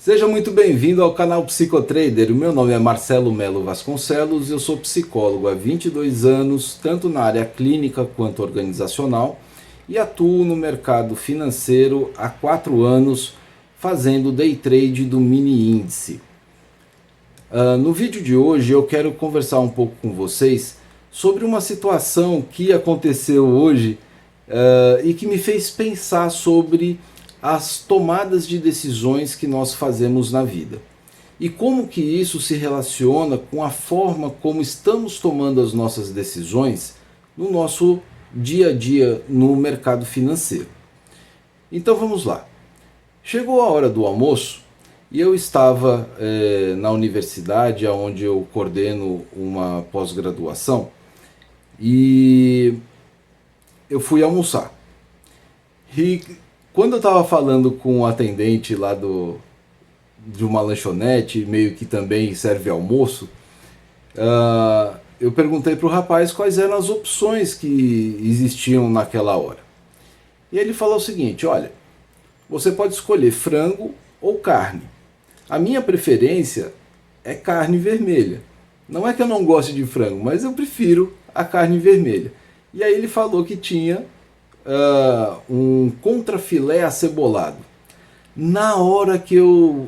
Seja muito bem-vindo ao canal Psicotrader. O meu nome é Marcelo Melo Vasconcelos, eu sou psicólogo há 22 anos, tanto na área clínica quanto organizacional, e atuo no mercado financeiro há 4 anos, fazendo day trade do mini índice. No vídeo de hoje eu quero conversar um pouco com vocês sobre uma situação que aconteceu hoje e que me fez pensar sobre as tomadas de decisões que nós fazemos na vida. E como que isso se relaciona com a forma como estamos tomando as nossas decisões no nosso dia a dia no mercado financeiro. Então vamos lá. Chegou a hora do almoço e eu estava na universidade onde eu coordeno uma pós-graduação e eu fui almoçar. E quando eu estava falando com o atendente lá de uma lanchonete, meio que também serve almoço, eu perguntei para o rapaz quais eram as opções que existiam naquela hora. E ele falou o seguinte: olha, você pode escolher frango ou carne. A minha preferência é carne vermelha. Não é que eu não goste de frango, mas eu prefiro a carne vermelha. E aí ele falou que tinha um contrafilé acebolado. Na hora que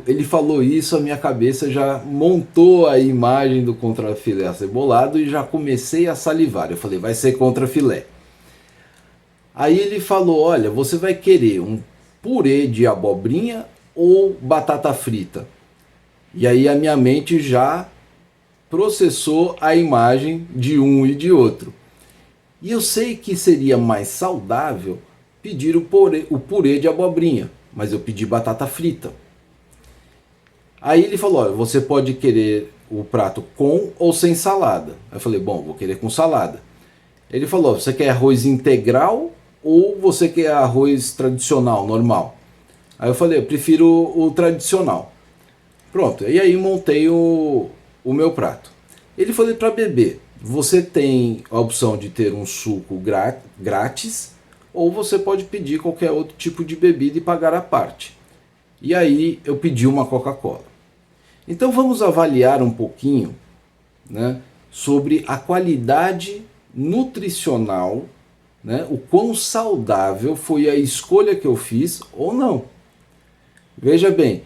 ele falou isso, a minha cabeça já montou a imagem do contrafilé acebolado e já comecei a salivar. Eu falei, vai ser contrafilé. Aí ele falou, olha, você vai querer um purê de abobrinha ou batata frita? E aí a minha mente já processou a imagem de um e de outro. E eu sei que seria mais saudável pedir o purê de abobrinha, mas eu pedi batata frita. Aí ele falou, olha, você pode querer o prato com ou sem salada. Eu falei, bom, vou querer com salada. Ele falou, você quer arroz integral ou você quer arroz tradicional, normal? Aí eu falei, eu prefiro o tradicional. Pronto, e aí montei o meu prato. Ele falou para beber. Você tem a opção de ter um suco grátis ou você pode pedir qualquer outro tipo de bebida e pagar à parte. E aí eu pedi uma Coca-Cola. Então vamos avaliar um pouquinho, né, sobre a qualidade nutricional, né, o quão saudável foi a escolha que eu fiz ou não. Veja bem,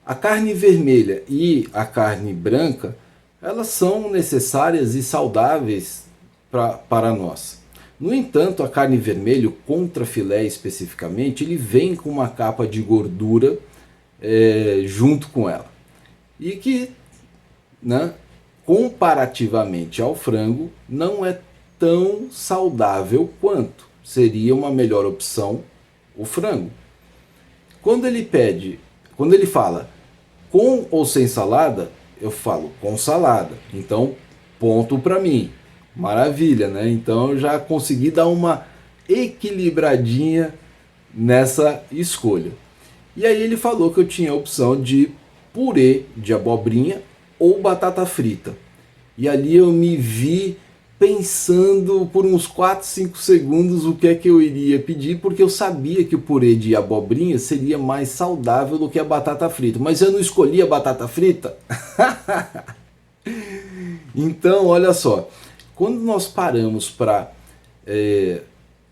a carne vermelha e a carne branca, elas são necessárias e saudáveis para nós. No entanto, a carne vermelha, o contrafilé especificamente, ele vem com uma capa de gordura junto com ela. E que, né, comparativamente ao frango, não é tão saudável quanto. Seria uma melhor opção o frango. Quando ele fala com ou sem salada, eu falo com salada. Então, ponto para mim. Maravilha, né? Então eu já consegui dar uma equilibradinha nessa escolha. E aí ele falou que eu tinha a opção de purê de abobrinha ou batata frita. E ali eu me vi pensando por uns 4, 5 segundos o que é que eu iria pedir, porque eu sabia que o purê de abobrinha seria mais saudável do que a batata frita. Mas eu não escolhi a batata frita. Então, olha só, quando nós paramos para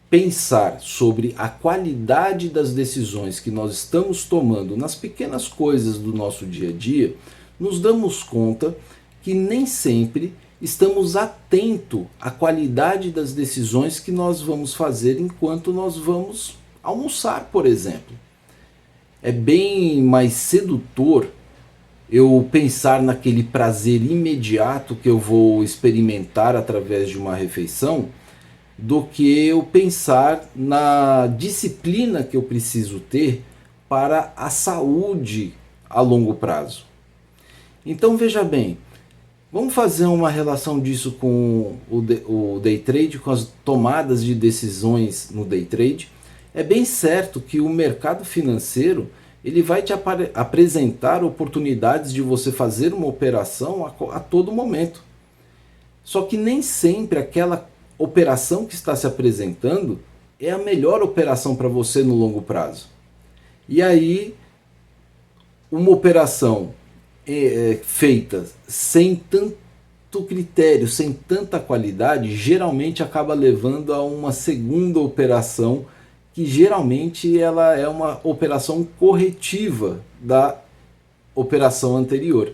pensar sobre a qualidade das decisões que nós estamos tomando nas pequenas coisas do nosso dia a dia, nos damos conta que nem sempre estamos atentos à qualidade das decisões que nós vamos fazer enquanto nós vamos almoçar, por exemplo. É bem mais sedutor eu pensar naquele prazer imediato que eu vou experimentar através de uma refeição do que eu pensar na disciplina que eu preciso ter para a saúde a longo prazo. Então veja bem, vamos fazer uma relação disso com o day trade, com as tomadas de decisões no day trade. É bem certo que o mercado financeiro ele vai te apresentar oportunidades de você fazer uma operação a todo momento. Só que nem sempre aquela operação que está se apresentando é a melhor operação para você no longo prazo. E aí uma operação feita sem tanto critério, sem tanta qualidade, geralmente acaba levando a uma segunda operação, que geralmente ela é uma operação corretiva da operação anterior.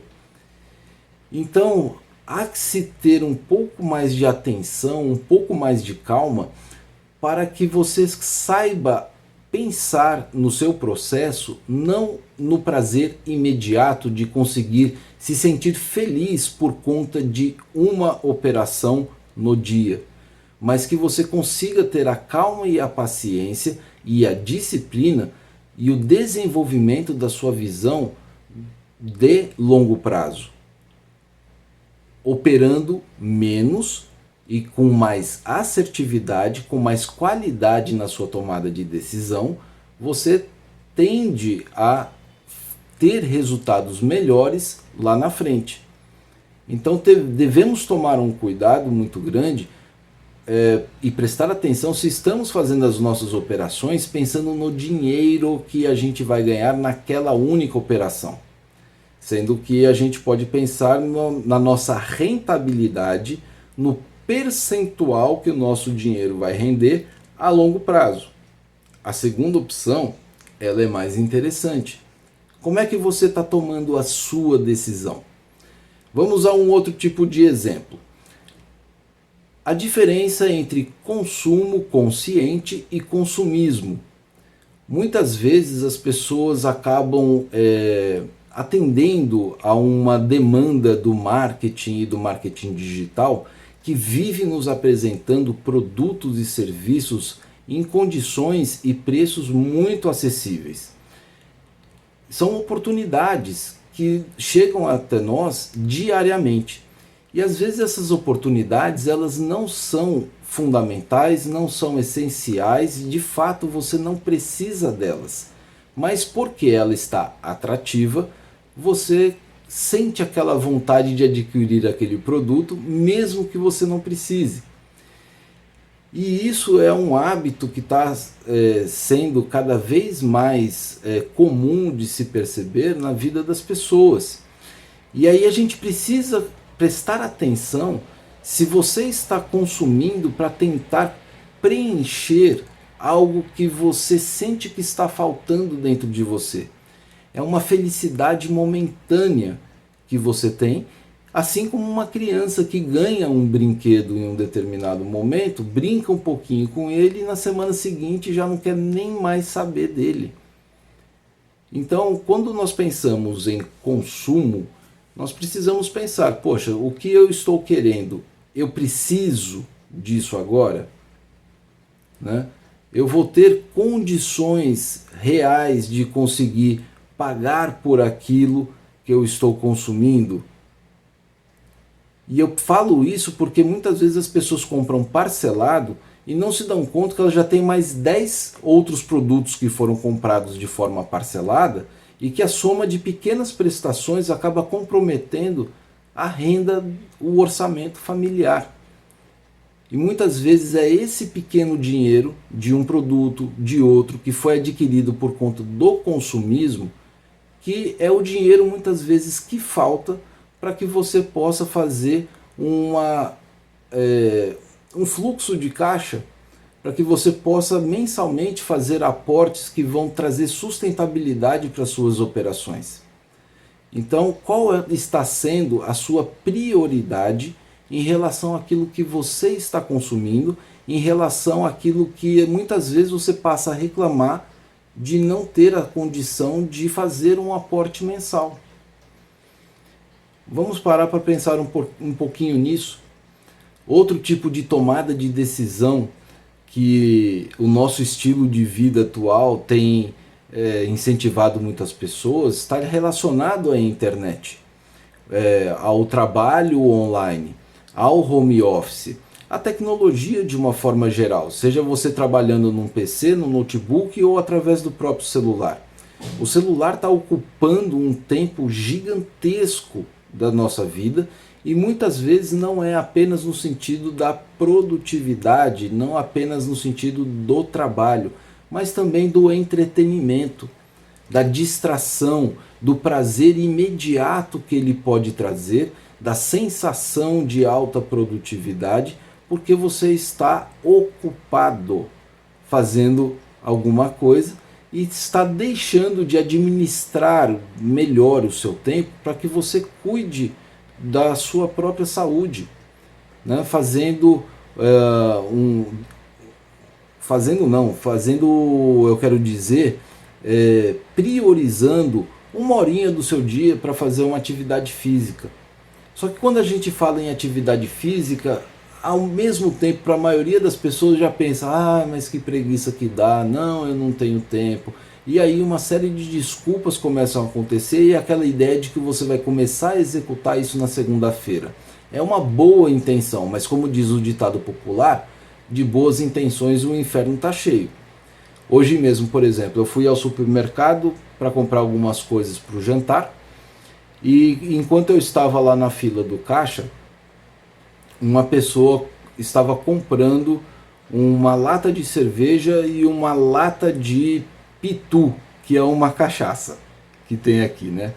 Então, há que se ter um pouco mais de atenção, um pouco mais de calma, para que você saiba pensar no seu processo, não no prazer imediato de conseguir se sentir feliz por conta de uma operação no dia, mas que você consiga ter a calma e a paciência e a disciplina e o desenvolvimento da sua visão de longo prazo, operando menos e com mais assertividade, com mais qualidade na sua tomada de decisão, você tende a ter resultados melhores lá na frente. Então devemos tomar um cuidado muito grande e prestar atenção se estamos fazendo as nossas operações pensando no dinheiro que a gente vai ganhar naquela única operação. Sendo que a gente pode pensar na nossa rentabilidade, no percentual que o nosso dinheiro vai render a longo prazo. A segunda opção, ela é mais interessante. Como é que você está tomando a sua decisão? Vamos a um outro tipo de exemplo. A diferença entre consumo consciente e consumismo. Muitas vezes as pessoas acabam atendendo a uma demanda do marketing e do marketing digital que vive nos apresentando produtos e serviços em condições e preços muito acessíveis. São oportunidades que chegam até nós diariamente. E às vezes essas oportunidades elas não são fundamentais, não são essenciais, de fato você não precisa delas. Mas porque ela está atrativa, você sente aquela vontade de adquirir aquele produto, mesmo que você não precise. E isso é um hábito que está sendo cada vez mais comum de se perceber na vida das pessoas. E aí a gente precisa prestar atenção se você está consumindo para tentar preencher algo que você sente que está faltando dentro de você. É uma felicidade momentânea que você tem, assim como uma criança que ganha um brinquedo em um determinado momento, brinca um pouquinho com ele e na semana seguinte já não quer nem mais saber dele. Então, quando nós pensamos em consumo, nós precisamos pensar, poxa, o que eu estou querendo, eu preciso disso agora? Né? Eu vou ter condições reais de conseguir pagar por aquilo que eu estou consumindo? E eu falo isso porque muitas vezes as pessoas compram parcelado e não se dão conta que elas já têm mais 10 outros produtos que foram comprados de forma parcelada e que a soma de pequenas prestações acaba comprometendo a renda, o orçamento familiar. E muitas vezes é esse pequeno dinheiro de um produto, de outro, que foi adquirido por conta do consumismo, que é o dinheiro muitas vezes que falta para que você possa fazer um fluxo de caixa, para que você possa mensalmente fazer aportes que vão trazer sustentabilidade para suas operações. Então, qual está sendo a sua prioridade em relação àquilo que você está consumindo, em relação àquilo que muitas vezes você passa a reclamar de não ter a condição de fazer um aporte mensal? Vamos parar para pensar um pouquinho nisso. Outro tipo de tomada de decisão que o nosso estilo de vida atual tem incentivado muitas pessoas está relacionado à internet, ao trabalho online, ao home office, à tecnologia de uma forma geral, seja você trabalhando num PC, no notebook ou através do próprio celular. O celular está ocupando um tempo gigantesco da nossa vida e muitas vezes não é apenas no sentido da produtividade, não apenas no sentido do trabalho, mas também do entretenimento. da distração, do prazer imediato que ele pode trazer, da sensação de alta produtividade, porque você está ocupado fazendo alguma coisa e está deixando de administrar melhor o seu tempo para que você cuide da sua própria saúde, né? Eu quero dizer, priorizando uma horinha do seu dia para fazer uma atividade física. Só que quando a gente fala em atividade física, ao mesmo tempo, para a maioria das pessoas já pensa, mas que preguiça que dá, não, eu não tenho tempo. E aí uma série de desculpas começam a acontecer e aquela ideia de que você vai começar a executar isso na segunda-feira. É uma boa intenção, mas como diz o ditado popular, de boas intenções o inferno está cheio. Hoje mesmo, por exemplo, eu fui ao supermercado para comprar algumas coisas para o jantar e enquanto eu estava lá na fila do caixa, uma pessoa estava comprando uma lata de cerveja e uma lata de pitu, que é uma cachaça que tem aqui, né?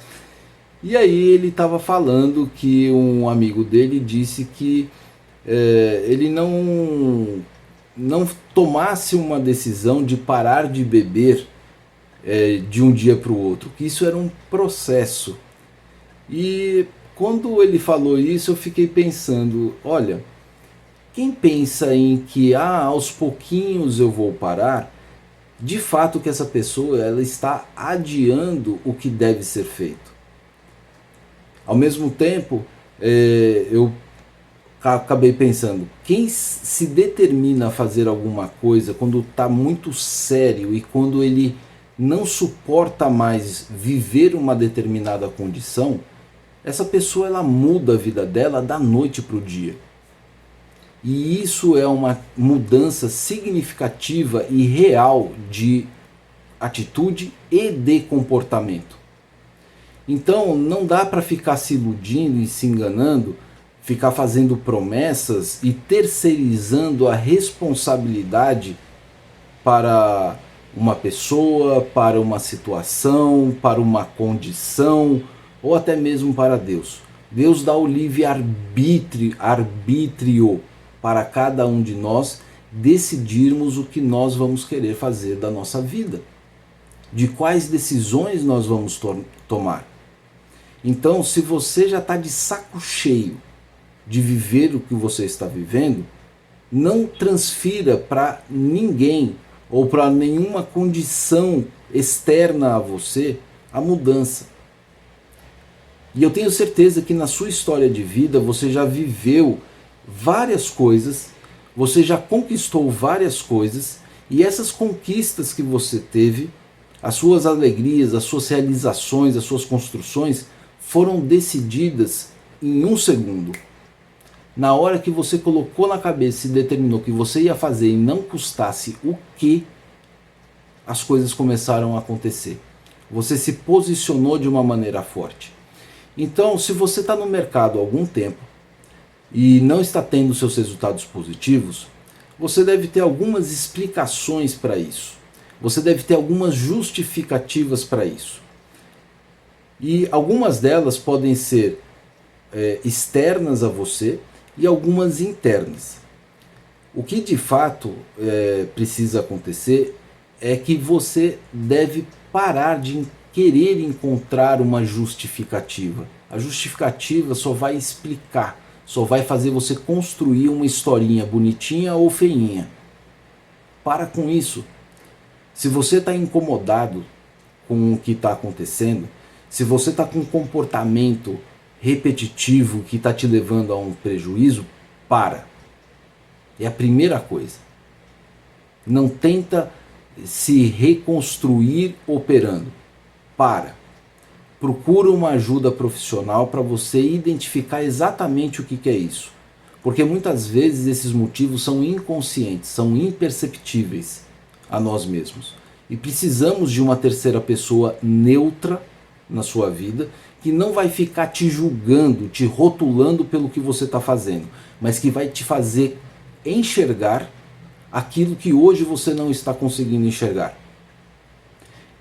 E aí ele estava falando que um amigo dele disse que ele não tomasse uma decisão de parar de beber de um dia para o outro, que isso era um processo. E quando ele falou isso, eu fiquei pensando, olha, quem pensa em que aos pouquinhos eu vou parar, de fato que essa pessoa ela está adiando o que deve ser feito. Ao mesmo tempo, eu acabei pensando, quem se determina a fazer alguma coisa quando está muito sério e quando ele não suporta mais viver uma determinada condição, essa pessoa ela muda a vida dela da noite para o dia. E isso é uma mudança significativa e real de atitude e de comportamento. Então não dá para ficar se iludindo e se enganando, ficar fazendo promessas e terceirizando a responsabilidade para uma pessoa, para uma situação, para uma condição ou até mesmo para Deus. Deus dá o livre-arbítrio para cada um de nós decidirmos o que nós vamos querer fazer da nossa vida, de quais decisões nós vamos tomar. Então, se você já está de saco cheio de viver o que você está vivendo, não transfira para ninguém ou para nenhuma condição externa a você a mudança. E eu tenho certeza que na sua história de vida você já viveu várias coisas, você já conquistou várias coisas, e essas conquistas que você teve, as suas alegrias, as suas realizações, as suas construções, foram decididas em um segundo. Na hora que você colocou na cabeça e determinou que você ia fazer e não custasse o que, as coisas começaram a acontecer. Você se posicionou de uma maneira forte. Então, se você está no mercado há algum tempo e não está tendo seus resultados positivos, você deve ter algumas explicações para isso. Você deve ter algumas justificativas para isso. E algumas delas podem ser externas a você e algumas internas. O que de fato precisa acontecer é que você deve parar de querer encontrar uma justificativa. A justificativa só vai explicar, só vai fazer você construir uma historinha bonitinha ou feinha. Para com isso. Se você está incomodado com o que está acontecendo, se você está com um comportamento repetitivo que está te levando a um prejuízo, para. É a primeira coisa. Não tenta se reconstruir operando. Para. Procura uma ajuda profissional para você identificar exatamente o que é isso. Porque muitas vezes esses motivos são inconscientes, são imperceptíveis a nós mesmos. E precisamos de uma terceira pessoa neutra na sua vida, que não vai ficar te julgando, te rotulando pelo que você está fazendo, mas que vai te fazer enxergar aquilo que hoje você não está conseguindo enxergar.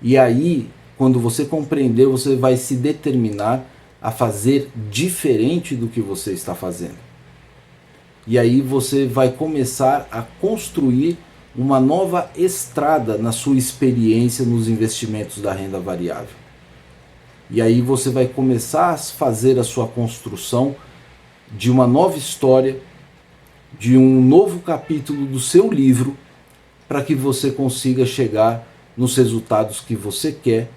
E aí quando você compreender, você vai se determinar a fazer diferente do que você está fazendo. E aí você vai começar a construir uma nova estrada na sua experiência nos investimentos da renda variável. E aí você vai começar a fazer a sua construção de uma nova história, de um novo capítulo do seu livro, para que você consiga chegar nos resultados que você quer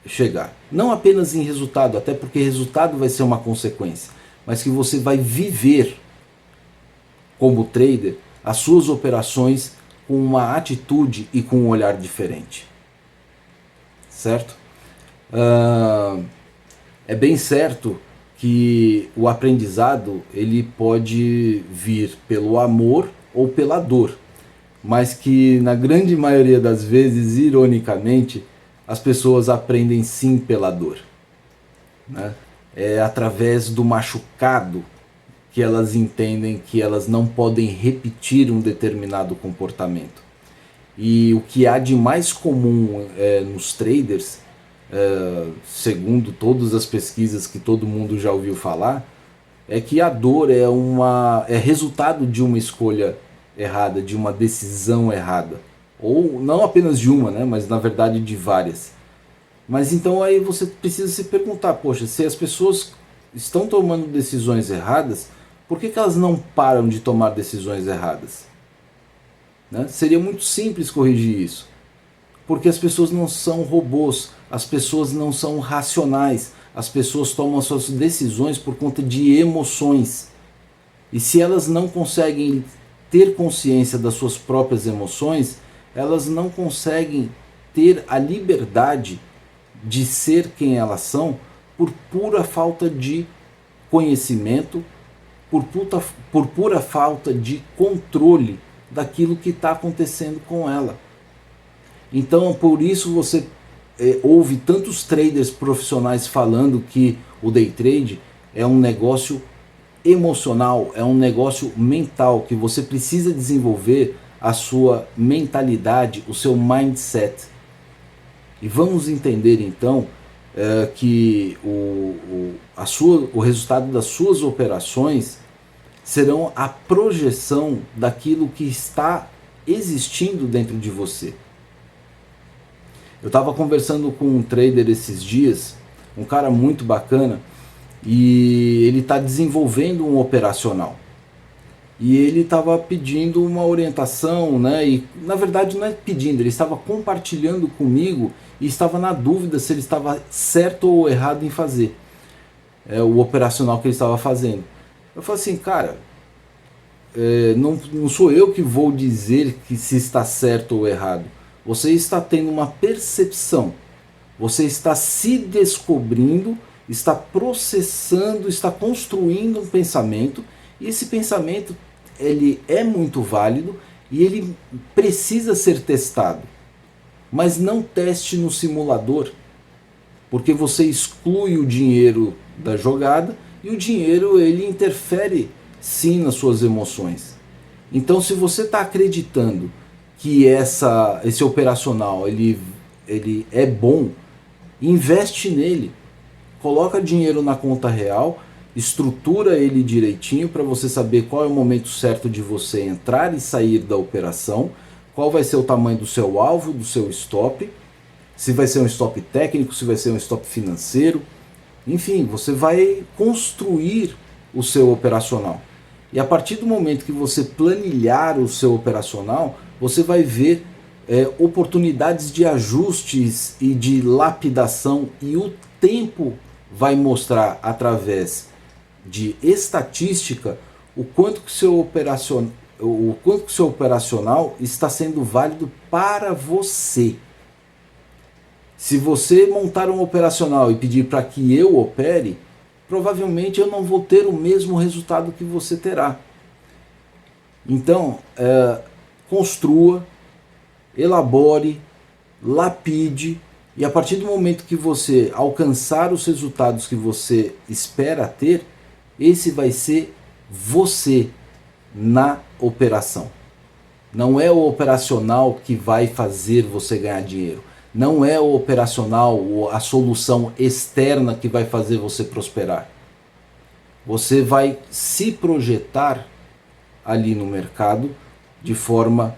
chegar. Não apenas em resultado, até porque resultado vai ser uma consequência, mas que você vai viver como trader as suas operações com uma atitude e com um olhar diferente. Certo? É bem certo que o aprendizado ele pode vir pelo amor ou pela dor, mas que na grande maioria das vezes, ironicamente, as pessoas aprendem sim pela dor, né? É através do machucado que elas entendem que elas não podem repetir um determinado comportamento. E o que há de mais comum nos traders, segundo todas as pesquisas que todo mundo já ouviu falar, é que a dor é resultado de uma escolha errada, de uma decisão errada. Ou não apenas de uma, né, mas na verdade de várias. Mas então aí você precisa se perguntar, poxa, se as pessoas estão tomando decisões erradas, por que elas não param de tomar decisões erradas? Né? Seria muito simples corrigir isso. Porque as pessoas não são robôs, as pessoas não são racionais, as pessoas tomam as suas decisões por conta de emoções. E se elas não conseguem ter consciência das suas próprias emoções, elas não conseguem ter a liberdade de ser quem elas são por pura falta de conhecimento, por pura falta de controle daquilo que está acontecendo com ela. Então, por isso você ouve tantos traders profissionais falando que o day trade é um negócio emocional, é um negócio mental, que você precisa desenvolver a sua mentalidade, o seu mindset. E vamos entender então que o resultado das suas operações serão a projeção daquilo que está existindo dentro de você. Eu estava conversando com um trader esses dias, um cara muito bacana, e ele está desenvolvendo um operacional. E ele estava pedindo uma orientação, né? E na verdade não é pedindo, ele estava compartilhando comigo e estava na dúvida se ele estava certo ou errado em fazer o operacional que ele estava fazendo. Eu falei assim, cara, não sou eu que vou dizer que se está certo ou errado. Você está tendo uma percepção, você está se descobrindo, está processando, está construindo um pensamento, e esse pensamento ele é muito válido e ele precisa ser testado. Mas não teste no simulador, porque você exclui o dinheiro da jogada e o dinheiro ele interfere sim nas suas emoções. Então, se você está acreditando que esse operacional ele é bom, investe nele, coloca dinheiro na conta real, estrutura ele direitinho para você saber qual é o momento certo de você entrar e sair da operação, qual vai ser o tamanho do seu alvo, do seu stop, se vai ser um stop técnico, se vai ser um stop financeiro, enfim, você vai construir o seu operacional. E a partir do momento que você planilhar o seu operacional, você vai ver oportunidades de ajustes e de lapidação, e o tempo vai mostrar através de estatística o quanto que o seu operacional está sendo válido para você. Se você montar um operacional e pedir para que eu opere, provavelmente eu não vou ter o mesmo resultado que você terá. Então, construa, elabore, lapide, e a partir do momento que você alcançar os resultados que você espera ter, esse vai ser você na operação. Não é o operacional que vai fazer você ganhar dinheiro. Não é o operacional ou a solução externa que vai fazer você prosperar. Você vai se projetar ali no mercado de forma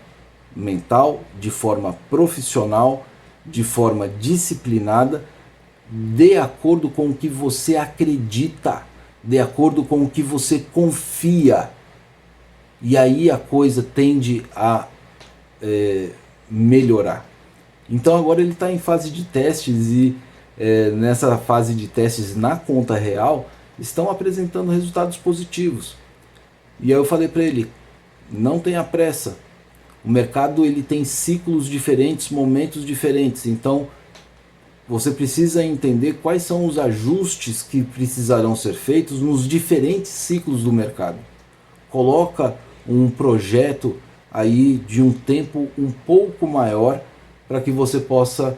mental, de forma profissional, de forma disciplinada, de acordo com o que você acredita, de acordo com o que você confia. E aí a coisa tende a melhorar. Então agora ele está em fase de testes e nessa fase de testes na conta real estão apresentando resultados positivos. E aí eu falei para ele, não tenha pressa, o mercado ele tem ciclos diferentes, momentos diferentes, então você precisa entender quais são os ajustes que precisarão ser feitos nos diferentes ciclos do mercado. Coloca um projeto aí de um tempo um pouco maior para que você possa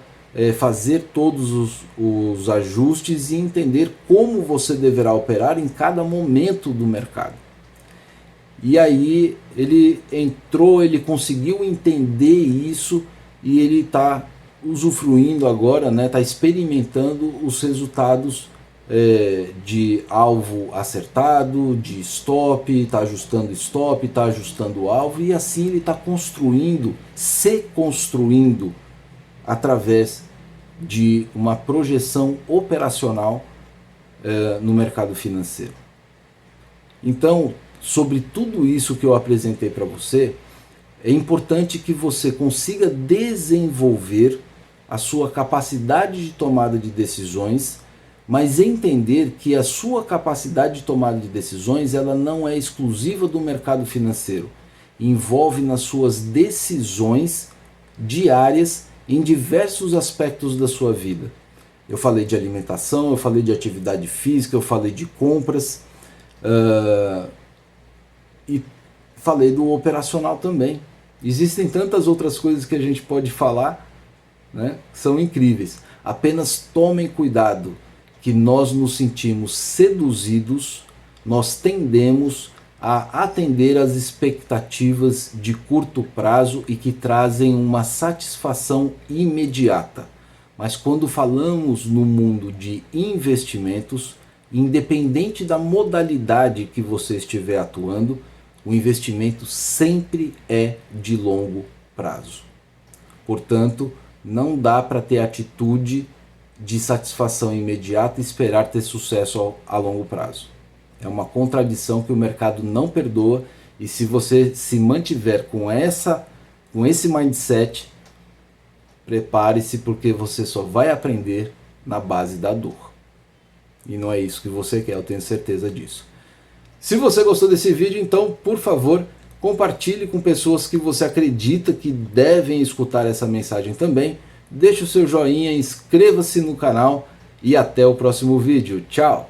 fazer todos os ajustes e entender como você deverá operar em cada momento do mercado. E aí ele entrou, ele conseguiu entender isso e ele está usufruindo agora, está experimentando os resultados de alvo acertado, de stop, está ajustando stop, está ajustando o alvo, e assim ele está se construindo através de uma projeção operacional no mercado financeiro. Então, sobre tudo isso que eu apresentei para você, é importante que você consiga desenvolver a sua capacidade de tomada de decisões, mas entender que a sua capacidade de tomada de decisões ela não é exclusiva do mercado financeiro. Envolve nas suas decisões diárias em diversos aspectos da sua vida. Eu falei de alimentação, eu falei de atividade física, eu falei de compras e falei do operacional também. Existem tantas outras coisas que a gente pode falar, que são incríveis. Apenas tomem cuidado, que nós nos sentimos seduzidos, nós tendemos a atender às expectativas de curto prazo e que trazem uma satisfação imediata. Mas quando falamos no mundo de investimentos, independente da modalidade que você estiver atuando, o investimento sempre é de longo prazo. Portanto, não dá para ter atitude de satisfação imediata e esperar ter sucesso a longo prazo. É uma contradição que o mercado não perdoa, e se você se mantiver com esse mindset, prepare-se, porque você só vai aprender na base da dor. E não é isso que você quer, eu tenho certeza disso. Se você gostou desse vídeo, então, por favor, compartilhe com pessoas que você acredita que devem escutar essa mensagem também. Deixe o seu joinha, inscreva-se no canal e até o próximo vídeo. Tchau!